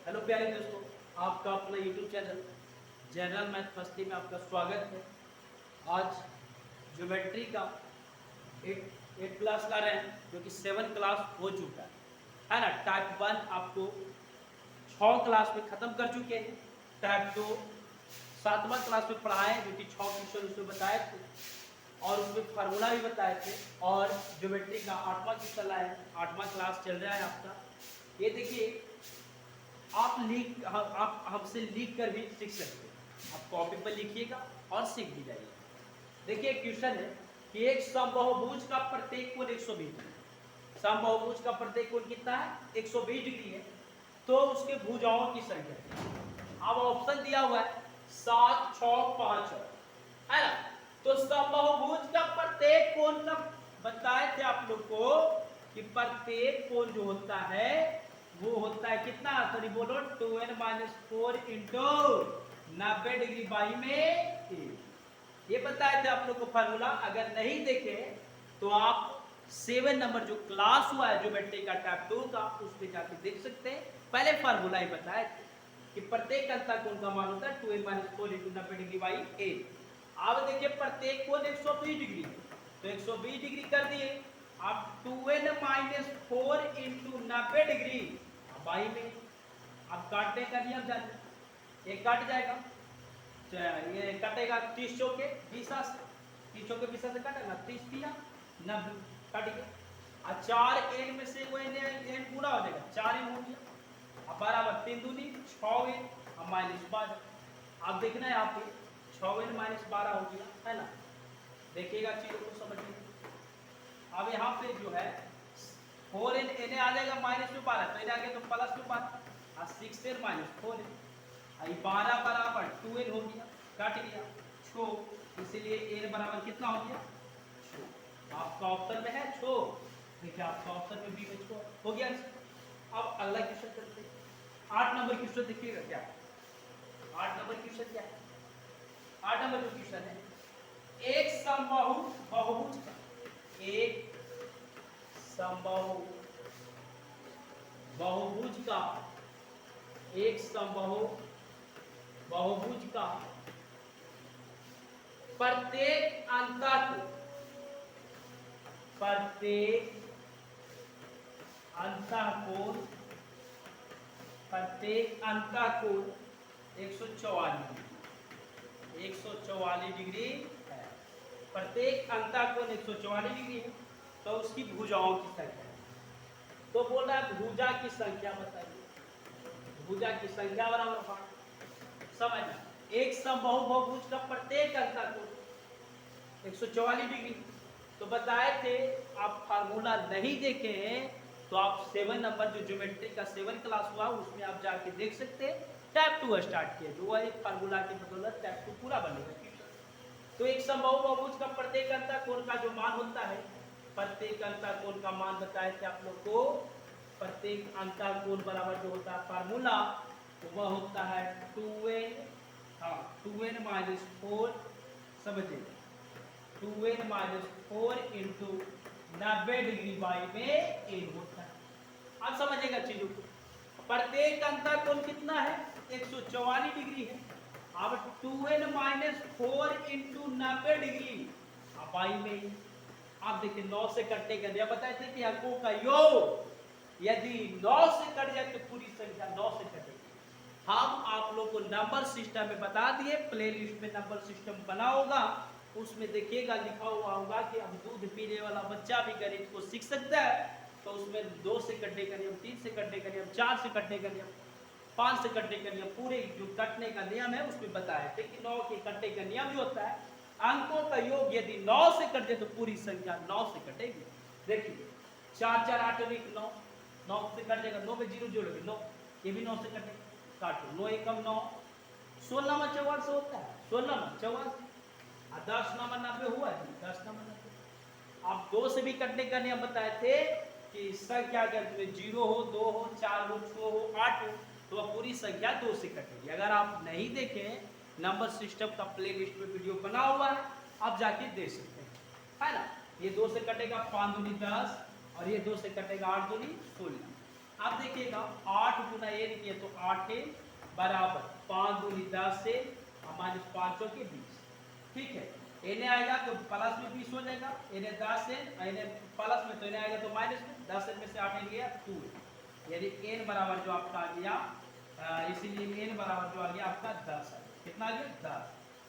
Hello प्यारे दोस्तों, आपका अपना YouTube channel general math first में आपका स्वागत है। आज ज्योमेट्री का एट क्लास ला रहे हैं, जो कि 7 क्लास हो चुका है ना। टाइप 1 आपको 6 क्लास में ख़त्म कर चुके हैं। टाइप 2 7वां क्लास में पढ़ाए, जो कि 6 क्वेश्चन उसमें बताए थे और उसमें फार्मूला भी बताए थे। और ज्योमेट्री का 8वां क्वेश्चन लाए, 8वां क्लास चल रहा है आपका। ये देखिए, आप हमसे लिख कर भी सीख सकते हैं। आप कॉपी पर लिखिएगा और सीख भी जाइए। देखिए क्वेश्चन है कि एक समबाहुभुज का प्रत्येक कोण 120 डिग्री। समबाहुभुज का प्रत्येक कोण कितना है? 120 डिग्री है। तो उसके भुजाओं की संख्या, अब ऑप्शन दिया हुआ है 7, 6, 5 है ना। तो समबाहुभुज का प्रत्येक कोण का बताए थे आप लोग को कि प्रत्येक कोण जो होता है वो होता है कितना? तो बोलो 2n-4 इंटू 90 डिग्री बाई में। ये बताए थे आप लोग को फार्मूला। अगर नहीं देखे तो आप 7 नंबर जो क्लास हुआ है ज्योमेट्री का टाइप 2 का, उसमें जाके देख सकते हैं। पहले फार्मूला ही बताए थे कि प्रत्येक अंतर कोण का मान होता है 2n-4 इंटू 90 डिग्री बाई 8। अब देखिए प्रत्येक कोण 120 डिग्री है, तो 120 डिग्री कर दिए। अब 2n-4 इंटू 90 डिग्री बाई में। अब काटने का नियम जानिए, ये कट जाएगा, ये कटेगा 30 चौके 20 से, 30 चौके 20 से कटेगा 30 दिया 90 कट गया। और 4 एन में से वो एन पूरा हो जाएगा, 4 एन हो गया। अब बराबर 3 दूनी 6 एन और माइनस 12। अब देखना है यहाँ पे 6 एन माइनस 12 हो गया, है ना। देखिएगा चीजों को समझिए। अब यहाँ पे जो है 4 एन एन आ जाएगा माइनस में 12, तो आगे तो प्लस में 12 और 6 एन माइनस 4 एन। 12 बराबर 2n हो गया, काट गया 6, इसलिए n बराबर कितना हो गया 6। आपका ऑप्शन में है 6। देखिए आपका ऑप्शन में बी में 6 हो गया। अब अगला क्वेश्चन करते हैं। 8 नंबर क्वेश्चन देखिएगा क्या है। 8 नंबर क्वेश्चन क्या है? 8 नंबर जो क्वेश्चन है, एक समबाहु बहुभुज का, एक समबाहु बहुभुज का, एक समबाहु बहुभुज का प्रत्येक अंतःकोण, प्रत्येक अंतःकोण, प्रत्येक अंतःकोण 144 डिग्री है। प्रत्येक अंतःकोण 144 डिग्री है। तो उसकी भुजाओं की संख्या, तो बोल रहा है भुजा की संख्या बताइए। भुजा की संख्या बराबर समझना, एक समबाहु बहुभुज का प्रत्येक अंतःकोण 144 डिग्री। तो बताए थे, आप फार्मूला नहीं देखे हैं तो आप 7 नंबर जो ज्योमेट्री का 7 क्लास हुआ उसमें आप जाके देख सकते हैं। टाइप 2 स्टार्ट किया, जो एक फार्मूला की बदौलत टाइप 2 पूरा बनेगा। तो एक समबाहु बहुभुज का प्रत्येक अंतःकोण का जो मान होता है, प्रत्येक अंतःकोण का मान बताए थे आप लोग को। प्रत्येक अंतःकोण बराबर जो होता है फार्मूला, वह होता है 2n, हाँ 2n-4, समझिए 2n-4 इंटू 90 डिग्री बाई में n होता है। अब समझिएगा चीजों को। प्रत्येक अंतःकोण कितना है? 144 डिग्री है। अब 2n-4 इंटू 90 डिग्री बाई में। आप देखिए 9 से कटने का नियम बताए थे कि अंकों का योग यदि 9 से कट जाए तो पूरी संख्या 9 से कटेगी। हम आप लोग को नंबर सिस्टम में बता दिए, प्लेलिस्ट में नंबर सिस्टम बना होगा, उसमें देखिएगा लिखा हुआ होगा कि अब दूध पीने वाला बच्चा भी गणित को सीख सकता है। तो उसमें 2 से कटने का नियम, 3 से कटने का नियम, 4 से कटने का नियम, 5 से कटने का नियम, पूरे जो कटने का नियम है उसमें बताया था कि 9 के कटने का नियम जो होता है, अंकों का योग यदि 9 से कट जाए तो पूरी संख्या 9 से कटेगी। देखिए 4 4 8 1 9, 9 से कट जाएगा, 9 में 0 जोड़ोगे 9, ये भी 9 से कटेगा, काटो 9 एकम 9, 16 में 4 से होता है, 16 में 4, 10 नंबर 90 हुआ है, 10 नंबर 90। आप 2 से भी कटने का नियम बताए थे कि संख्या अगर 0 हो, 2 हो, 4 हो, 6 हो, 8 हो तो वह पूरी संख्या 2 से कटेगी। अगर आप नहीं देखें, नंबर सिस्टम का प्लेलिस्ट में वीडियो बना हुआ है, आप जाके देख सकते हैं, है ना। ये 2 से कटेगा 5 दूनी 10 और ये 2 से कटेगा 8 दूनी 16। आप देखिएगा 8 गुना एन किए तो 8 एन बराबर 5 दूनी 10 से माइनस 5 के 20। ठीक है, एन आएगा तो प्लस में 20 हो जाएगा, एन 10 एन प्लस में तो एन आएगा तो माइनस में 10 में से 8 एन गया 2, यानी एन बराबर जो आपका आ गया, इसीलिए एन बराबर जो आ गया आपका 10 है। कितना आ गया 10।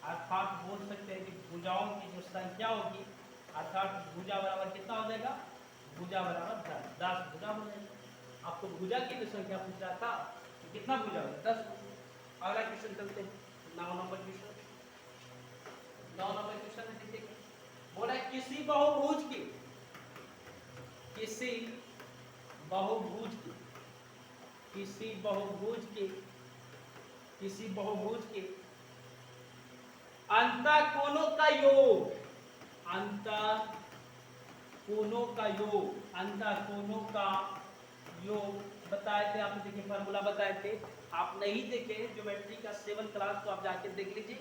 अर्थात बोल सकते हैं कि भुजाओं की जो संख्या होगी, अर्थात भुजा बराबर कितना हो जाएगा, भुजा बराबर 10, 10 भुजा हो जाएगा। आपको भुजा की जो संख्या पूछ रहा था कि कितना भुजा होगा 10। अगला क्वेश्चन चलते हैं, 9 नंबर क्वेश्चन। 9 नंबर क्वेश्चन में देखिए बोला किसी बहुभुज की, किसी बहुभुज की, किसी बहुभुज के, किसी बहुभुज के अंतःकोणों का योग, अंतःकोणों का योग, अंतःकोणों का योग बताए थे आपने, देखिए फार्मूला बताए थे। आप नहीं देखे ज्योमेट्री का 7th क्लास तो आप जाके देख लीजिए,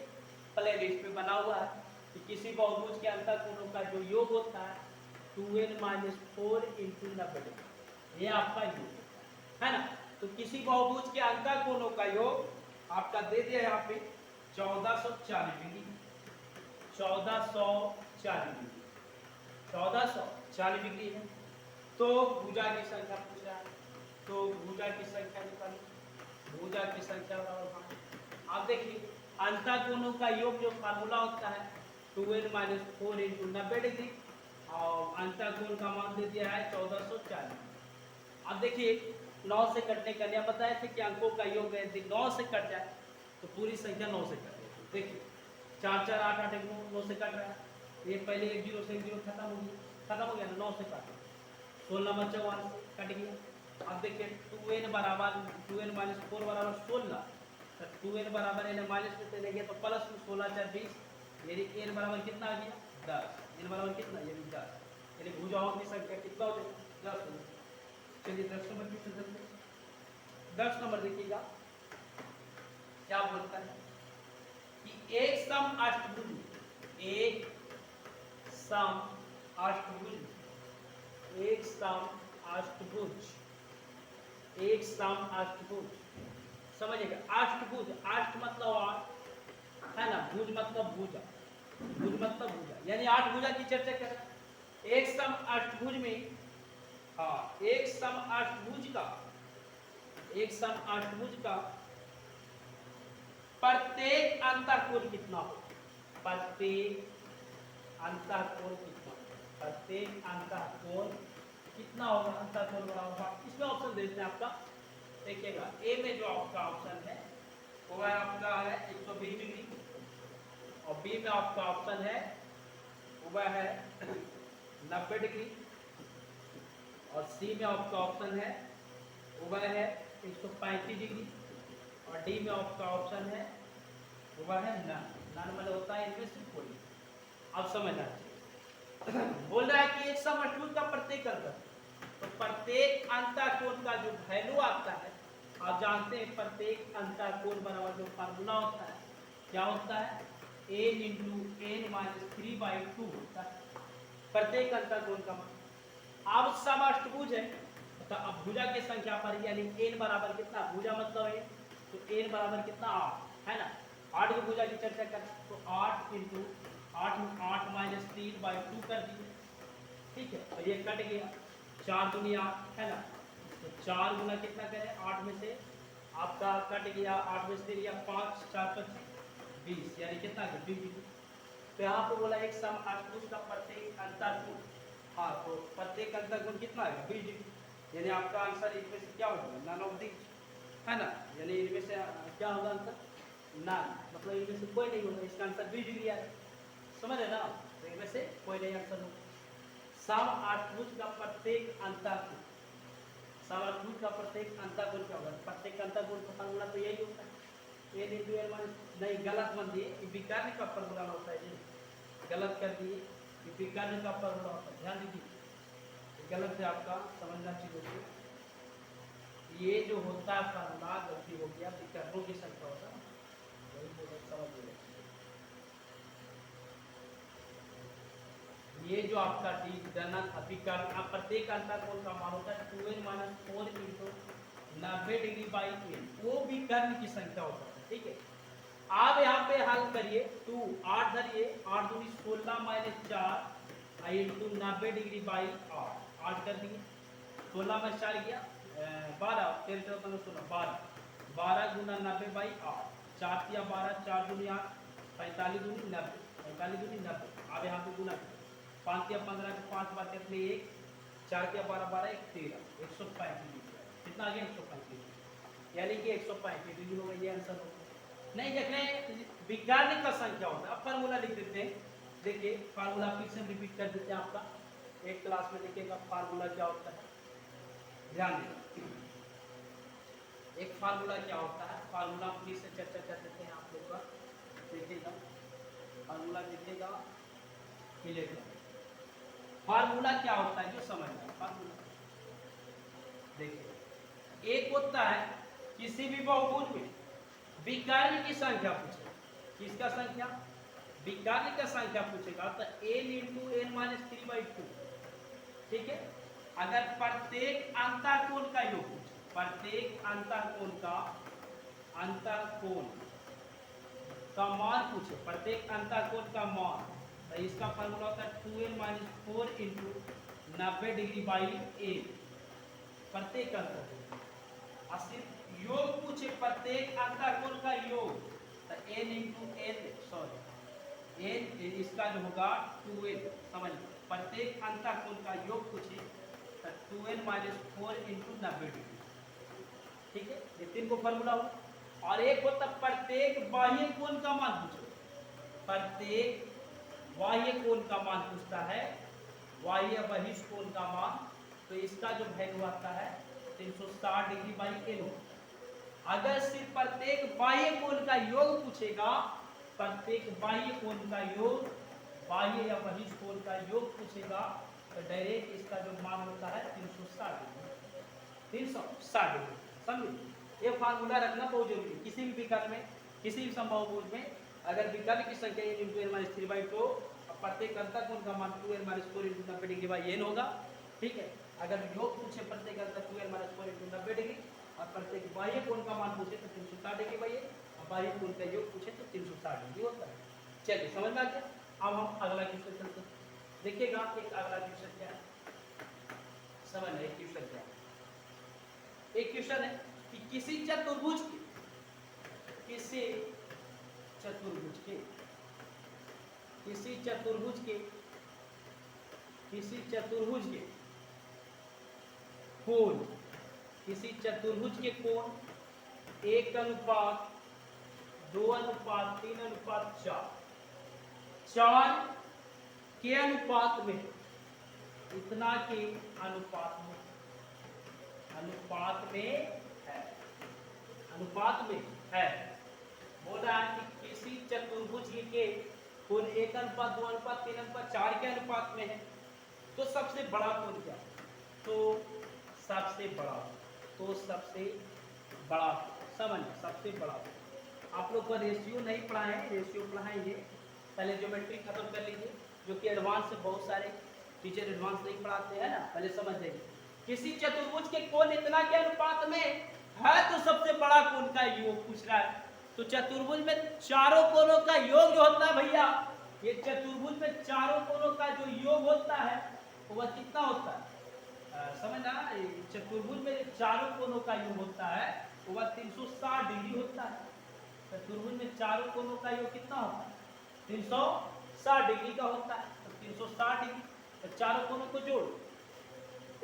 प्ले लिस्ट में बना हुआ है कि किसी बहुभुज के अंतःकोणों का जो योग होता है 2n - 4 × 90, ये आपका योग है ना। तो किसी बहुभुज के अंतःकोणों का योग आपका दे दिया यहाँ पे 1440 डिग्री, 1440 डिग्री, 1440 डिग्री है। तो भुजा की संख्या पूछ रहा है, तो भुजा की संख्या निकालो, भुजा की संख्या बराबर। आप देखिए अंतःकोणों का योग जो फार्मूला होता है 2n - 4 × 90 डिग्री, और अंतःकोण का मान दे दिया है 1440। अब देखिए 9 से कटने का नियम बताए थे कि अंकों का योग यदि 9 से कट जाए तो पूरी संख्या 9 से कट जाएगी। देखिए 4 4 8 8 9 से कट रहा है, ये पहले 1 0 से 1 0 खत्म हो गया, खत्म हो गया ना, 9 से कट 16 में 4 कट गया। अब देखिए 2n बराबर 2n - 4 बराबर 16, तो 2n बराबर n माइनस में चले गया तो प्लस में 16 4 20, यानी n बराबर कितना आ गया 10, n बराबर कितना ये 10, यानी भुजाओं की संख्या कितना हो जाएगी 10 हो जाएगी। चलिए 10 नंबर क्वेश्चन करते हैं। 10 नंबर देखिएगा क्या बोलता है कि एक सम अष्टभुज, एक सम अष्टभुज, एक सम अष्टभुज, एक सम अष्टभुज, समझिएगा अष्टभुज, अष्ट मतलब 8 है ना, भुज मतलब भुजा, भुज मतलब भुजा, यानी 8 भुजा की चर्चा कर रहे हैं। एक सम अष्टभुज में, हाँ एक सम अष्टभुज का, एक सम अष्टभुज का प्रत्येक अंतःकोण कितना हो, प्रत्येक अंतःकोण कितना, प्रत्येक अंतःकोण कितना होगा, अंतःकोण बराबर। इसमें ऑप्शन देते हैं आपका, देखिएगा ए में जो आपका ऑप्शन है वो है आपका है 120 डिग्री, और बी में आपका ऑप्शन है वो है 90 डिग्री, और सी में आपका ऑप्शन है वो है 135 डिग्री, और डी में आपका ऑप्शन है वो है नन, नन मतलब होता है इनमें से कोई। अब समझना चाहिए बोल रहा है कि एक सम अष्टभुज का प्रत्येक अंतर, तो प्रत्येक अंतःकोण का जो वैल्यू आता है, आप जानते हैं प्रत्येक अंतःकोण बराबर जो फार्मूला होता है क्या होता है, n × n - 3/2 होता है प्रत्येक अंतःकोण का मान। अब सम अष्टभुज है तो अब भुजा की संख्या पर यानी n बराबर कितना, भुजा मतलब है तो n बराबर कितना 8 है ना, 8 की भुजा की चर्चा करें तो 8 × 8 - 3/2 कर दिए, ठीक है, और ये कट गया 4 दूनी 8 है ना, तो 4 गुना कितना करें 8 में से आपका कट गया, 8 में से गया 5 4 25 20, यानी कितना 20 डिग्री। तो यहाँ पे बोला एक सम अष्टभुज का प्रत्येक अंतःकोण, हाँ तो प्रत्येक अंतःकोण कितना है 20 डिग्री, यानी आपका आंसर इनमें से क्या होगा नन ऑफ दिस है ना, यानी इनमें से क्या होगा आंसर नन, मतलब इनमें से कोई नहीं होगा, इसका आंसर 20 डिग्री आएगा, समझ है ना, तो इनमें से कोई नहीं आंसर होगा। सम अष्टभुज का प्रत्येक अंतःकोण, सम अष्टभुज का प्रत्येक अंतःकोण क्या होगा, प्रत्येक अंतःकोण का फार्मूला तो यही होता है n × n - नहीं गलत मत दिए, विकर्ण का फार्मूला होता है, गलत कर दिए, विकर्ण का फार्मूला होता है, ध्यान दीजिए गलत है आपका, समझना चाहिए। ये जो होता है फार्मूला गलती हो गया, विकर्णों की संख्या होता है, वही समझ लीजिए। ये जो आपका डी गणन अभिकर्ण प्रत्येक अंतःकोण का मान होता है 2n - 4 × 90 डिग्री बाई n, वो भी कर्ण की संख्या होता है। ठीक है, आप यहाँ पे हल करिए 2 8 धरिए 8 दूनी 16 - 4 इंटू 90 डिग्री बाई 8 कर दिए 16 में 4 गया 12 13 15 16 12 12 गुना 90 बाई 8 4 या 12 4 दूनी 8 45 दूनी 90 45 दूनी 90 अब यहाँ पे गुना 5 या 15 के 5 बार कितने 1 4 या 12 12 1 13 135 डिग्री कितना आ गया 135 यानी कि 135 डिग्री हो गया। ये आंसर हो नहीं देख रहे हैं विज्ञानिक का संख्या होता है। अब फार्मूला लिख देते हैं, देखिए फार्मूला फिर से रिपीट कर देते हैं आपका एक क्लास में देखिएगा फार्मूला क्या होता है, ध्यान देना एक फार्मूला क्या होता है। फार्मूला फिर से चर्चा कर देते हैं आप लोग का, देखिएगा फार्मूला देखिएगा मिलेगा। फार्मूला क्या होता है जो समझना है। फार्मूला देखिए एक होता है किसी भी बहुभुज में विकर्ण की संख्या पूछेगा, किसका संख्या विकर्ण का संख्या पूछेगा तो n × n - 3/2। ठीक है, अगर प्रत्येक अंतःकोण का योग पूछे, प्रत्येक अंतःकोण का मान पूछे, प्रत्येक अंतःकोण का मान तो इसका फार्मूला होता है 2n - 4 × 90 डिग्री बाई a प्रत्येक अंतःकोण। और सिर्फ योग पूछे प्रत्येक अंतःकोण का योग तो n × n सॉरी n इसका जो होगा 2n समझ लो प्रत्येक अंतःकोण का योग पूछे तो 2n - 4 × 90 डिग्री। ठीक है, ये तीन को फार्मूला हो। और एक होता प्रत्येक बाह्य कोण का मान पूछो, प्रत्येक बाह्य कोण का मान पूछता है, बाह्य बहिष्ठ कोण का मान तो इसका जो वैल्यू आता है 360 डिग्री बाई n हो। अगर सिर्फ प्रत्येक बाह्य कोण का योग पूछेगा, प्रत्येक बाह्य कोण का योग बाह्य या बहिष्ठ कोण का योग पूछेगा तो डायरेक्ट इसका जो मान होता है 360 डिग्री 360 डिग्री। समझे, ये फार्मूला रखना बहुत जरूरी है किसी भी विकर्ण में, किसी भी समबाहुभुज में। अगर विकर्ण की संख्या n × n - 3/2 और प्रत्येक अंतःकोण का मान 2n - 4 × 90 डिग्री बाई n होगा। ठीक है, अगर योग पूछे प्रत्येक अंतर 2n - 4 × 90 डिग्री और प्रत्येक बाह्य कोण का मान पूछे तो 360 डिग्री बाई और बाह्य कोण का योग पूछे तो 360 डिग्री होता है। चलिए समझ में आ गया। अब हम अगला क्वेश्चन चलते हैं, देखिएगा एक अगला क्वेश्चन क्या है, समझ लें क्वेश्चन क्या है। एक क्वेश्चन है कि किसी चतुर्भुज के किसी चतुर्भुज के कोण, किसी चतुर्भुज के कोण 1:2:3:4 4 के अनुपात में, इतना के अनुपात में है। बोल रहा है कि किसी चतुर्भुज के कोण 1:2:3:4 के अनुपात में है तो सबसे बड़ा कोण क्या है? तो सबसे बड़ा समझ, सबसे बड़ा आप लोग को रेशियो नहीं पढ़ा है, रेशियो पढ़ाएंगे। पहले ज्योमेट्री खत्म कर लीजिए, जो कि एडवांस से बहुत सारे टीचर एडवांस नहीं पढ़ाते हैं ना, पहले समझ लेंगे। किसी चतुर्भुज के कोण इतना के अनुपात में है तो सबसे बड़ा कोण का योग पूछ रहा है। तो चतुर्भुज में चारों कोणों का योग जो होता है भैया, ये चतुर्भुज में चारों कोणों का जो योग होता है वह कितना होता है? समझना, चतुर्भुज में चारों कोणों का योग होता है वह 360 डिग्री होता है। चतुर्भुज में चारों कोणों का योग कितना होता है? 360 डिग्री का होता है। तो 360 डिग्री तो चारों कोणों को जोड़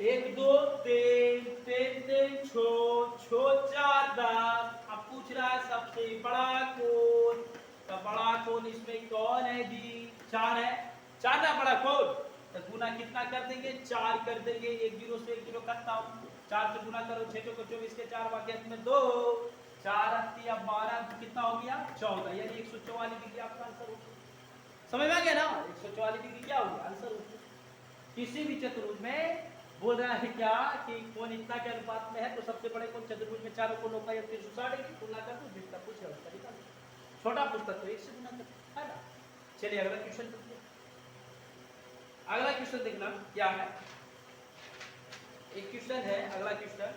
1 2 3 3 3 6 6 4 10। अब पूछ रहा है सबसे बड़ा कोण, तो बड़ा कोण इसमें कौन है जी? 4 है, 4 ना बड़ा कोण, तो गुना कितना कर देंगे? 4 कर देंगे। 1 0 से 1 0 करता हूँ, 4 से गुना करो 6 को 24 के 4 वाक्य में 2 4 8 12 कितना हो गया? 14, यानी 144 डिग्री आपका आंसर हो गया। समझ में आ गया ना? 144 डिग्री क्या हो गया? आंसर हो गया। किसी भी चतुर्भुज में बोल रहा है क्या कि कोण इतना के अनुपात में है तो सबसे बड़े कोण चतुर्भुज में चारों कोणों का योग 360 डिग्री। तुलना कर दो, जितना पूछे उसका निकाल, छोटा पूछता तो 1 से गुना कर, है ना। चलिए अगला क्वेश्चन करते हैं। अगला क्वेश्चन देखना क्या है। एक क्वेश्चन है, अगला क्वेश्चन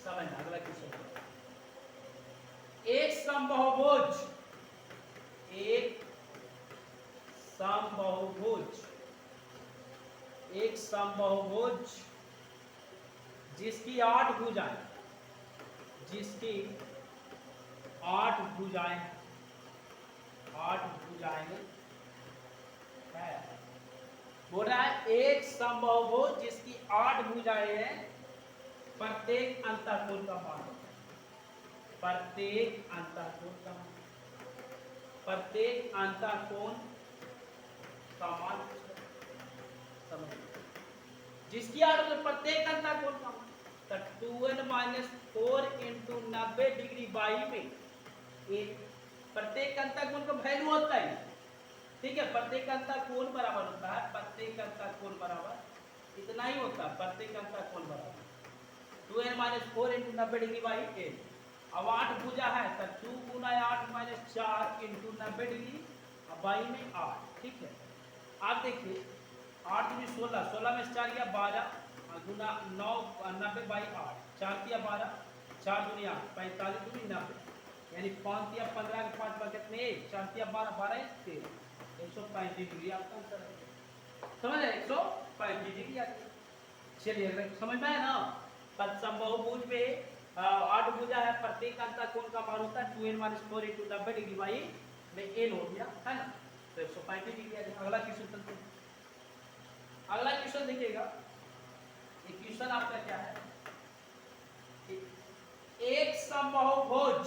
समझना। अगला क्वेश्चन एक समबाहुभुज, एक समबाहुभुज, एक समबाहुभुज जिसकी 8 भुजाएं, जिसकी 8 भुजाएं, 8 भुजाएं है। बोल रहा है एक समबाहुभुज जिसकी 8 भुजाएं हैं, प्रत्येक अंतःकोण का मान होता है। प्रत्येक अंतःकोण का मान, प्रत्येक अंतःकोण का मान समझ, जिसकी 8 प्रत्येक अंतःकोण का मान, तो 2n-4 इंटू 90 डिग्री बाई में प्रत्येक अंतःकोण का वैल्यू होता है। ठीक है, प्रत्येक अंतःकोण बराबर होता है, प्रत्येक अंतःकोण बराबर इतना ही होता है, प्रत्येक अंतःकोण बराबर 2n-4 इंटू 90 डिग्री बाई 8। अब 8 भुजा है तो 2 गुना 8 माइनस 4 इंटू 90 डिग्री बाई में 8। ठीक है, आप देखिए 8 दूनी 16, 16 में 4 गया 12 गुना 9 90 बाई 8, 4 किया 12, 4 दूनी 8, 45 दूनी 90, यानी 5 किया 15 के 5 बार कितने 1, 4 किया 12, 12 13, 135 डिग्री आपका आंसर है। समझ रहे 135 डिग्री आती है। चलिए समझ में आया ना। समबाहुभुज में 8 भुजा है, प्रत्येक अंतःकोण का मान होता है 2n-4 इंटू 90 डिग्री बाई में n हो गया है ना, तो 135 डिग्री आ जाएगा। अगला क्वेश्चन चलते हैं। अगला क्वेश्चन देखिएगा, ये क्वेश्चन आपका क्या है, एक समबाहुभुज